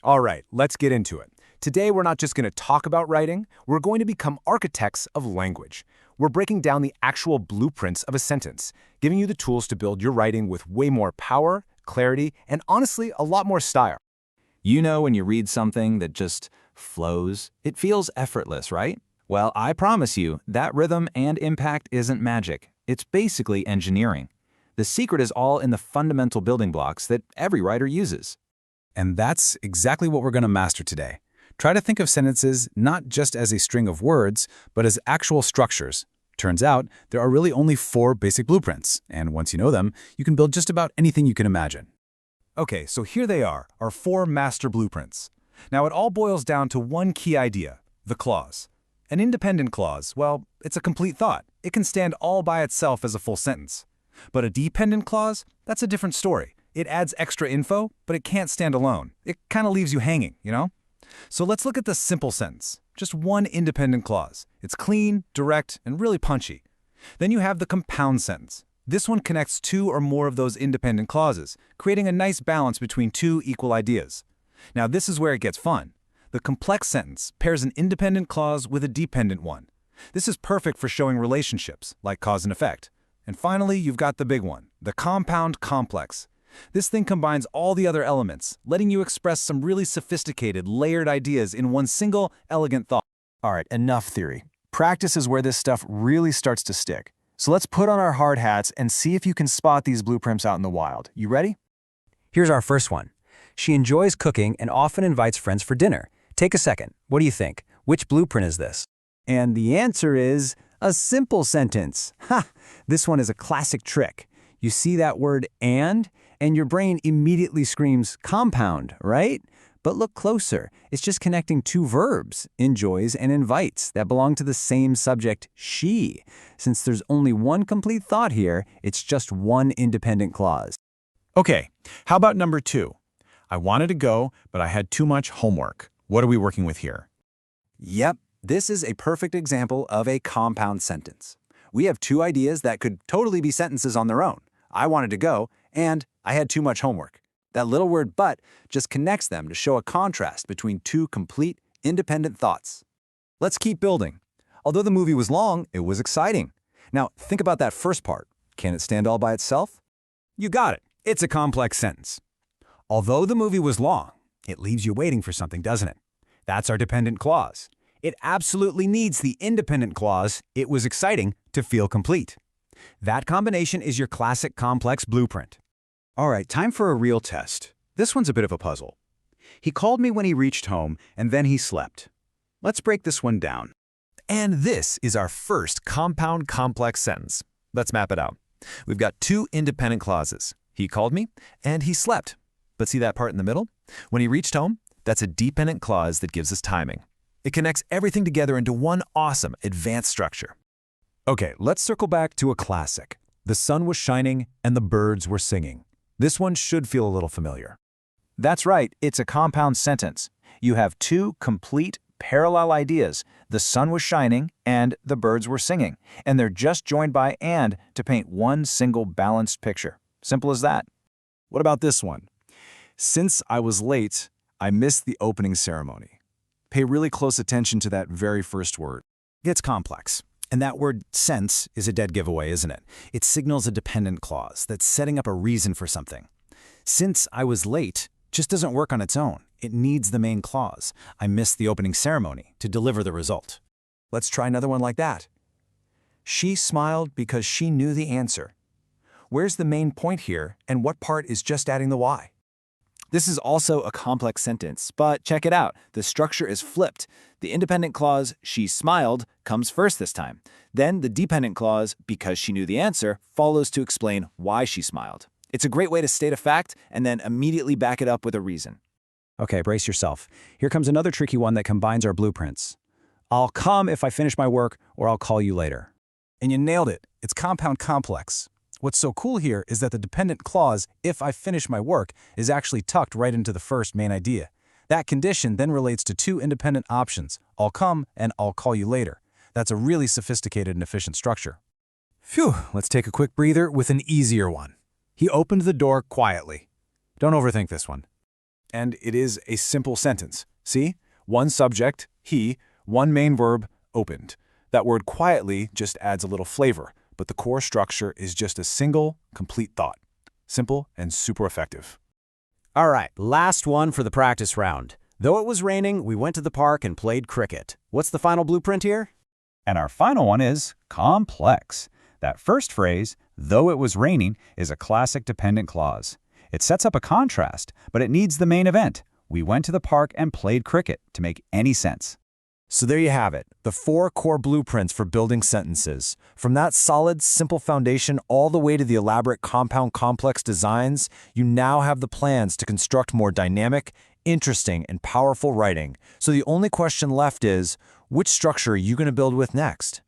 All right, let's get into it. Today, we're not just going to talk about writing, we're going to become architects of language. We're breaking down the actual blueprints of a sentence, giving you the tools to build your writing with way more power, clarity, and honestly, a lot more style. You know when you read something that just flows, it feels effortless, right? Well, I promise you, that rhythm and impact isn't magic. It's basically engineering. The secret is all in the fundamental building blocks that every writer uses. And that's exactly what we're going to master today. Try to think of sentences not just as a string of words, but as actual structures. Turns out, there are really only 4 basic blueprints, and once you know them, you can build just about anything you can imagine. Okay, so here they are, our 4 master blueprints. Now, it all boils down to one key idea, the clause. An independent clause, well, it's a complete thought. It can stand all by itself as a full sentence. But a dependent clause, that's a different story. It adds extra info, but it can't stand alone. It kind of leaves you hanging, you know? So let's look at the simple sentence. Just one independent clause. It's clean, direct, and really punchy. Then you have the compound sentence. This one connects 2 or more of those independent clauses, creating a nice balance between 2 equal ideas. Now this is where it gets fun. The complex sentence pairs an independent clause with a dependent one. This is perfect for showing relationships, like cause and effect. And finally, you've got the big one, the compound complex. This thing combines all the other elements, letting you express some really sophisticated, layered ideas in one single, elegant thought. All right, enough theory. Practice is where this stuff really starts to stick. So let's put on our hard hats and see if you can spot these blueprints out in the wild. You ready? Here's our first one. She enjoys cooking and often invites friends for dinner. Take a second. What do you think? Which blueprint is this? And the answer is a simple sentence. Ha! This one is a classic trick. You see that word and your brain immediately screams compound, right? But look closer. It's just connecting 2 verbs, enjoys and invites, that belong to the same subject, she. Since there's only one complete thought here, it's just one independent clause. Okay, how about number 2? I wanted to go, but I had too much homework. What are we working with here? Yep, this is a perfect example of a compound sentence. We have 2 ideas that could totally be sentences on their own. I wanted to go, and I had too much homework. That little word but just connects them to show a contrast between 2 complete, independent thoughts. Let's keep building. Although the movie was long, it was exciting. Now, think about that first part. Can it stand all by itself? You got it. It's a complex sentence. Although the movie was long, it leaves you waiting for something, doesn't it? That's our dependent clause. It absolutely needs the independent clause, it was exciting, to feel complete. That combination is your classic complex blueprint. All right, time for a real test. This one's a bit of a puzzle. He called me when he reached home, and then he slept. Let's break this one down. And this is our first compound complex sentence. Let's map it out. We've got 2 independent clauses. He called me, and he slept. But see that part in the middle? When he reached home, that's a dependent clause that gives us timing. It connects everything together into one awesome, advanced structure. Okay, let's circle back to a classic. The sun was shining, and the birds were singing. This one should feel a little familiar. That's right, it's a compound sentence. You have 2 complete, parallel ideas. The sun was shining and the birds were singing, and they're just joined by and to paint one single balanced picture. Simple as that. What about this one? Since I was late, I missed the opening ceremony. Pay really close attention to that very first word. It's complex. And that word since is a dead giveaway, isn't it? It signals a dependent clause that's setting up a reason for something. Since I was late just doesn't work on its own. It needs the main clause. I missed the opening ceremony to deliver the result. Let's try another one like that. She smiled because she knew the answer. Where's the main point here, and what part is just adding the why? This is also a complex sentence, but check it out. The structure is flipped. The independent clause, she smiled, comes first this time. Then the dependent clause, because she knew the answer, follows to explain why she smiled. It's a great way to state a fact and then immediately back it up with a reason. Okay, brace yourself. Here comes another tricky one that combines our blueprints. I'll come if I finish my work, or I'll call you later. And you nailed it. It's compound complex. What's so cool here is that the dependent clause, if I finish my work, is actually tucked right into the first main idea. That condition then relates to 2 independent options, I'll come and I'll call you later. That's a really sophisticated and efficient structure. Phew, let's take a quick breather with an easier one. He opened the door quietly. Don't overthink this one. And it is a simple sentence. See? One subject, he, one main verb, opened. That word quietly just adds a little flavor, but the core structure is just a single, complete thought. Simple and super effective. All right, last one for the practice round. Though it was raining, we went to the park and played cricket. What's the final blueprint here? And our final one is complex. That first phrase, though it was raining, is a classic dependent clause. It sets up a contrast, but it needs the main event. We went to the park and played cricket to make any sense. So there you have it, the 4 core blueprints for building sentences. From that solid, simple foundation all the way to the elaborate compound complex designs, you now have the plans to construct more dynamic, interesting, and powerful writing. So the only question left is, which structure are you going to build with next?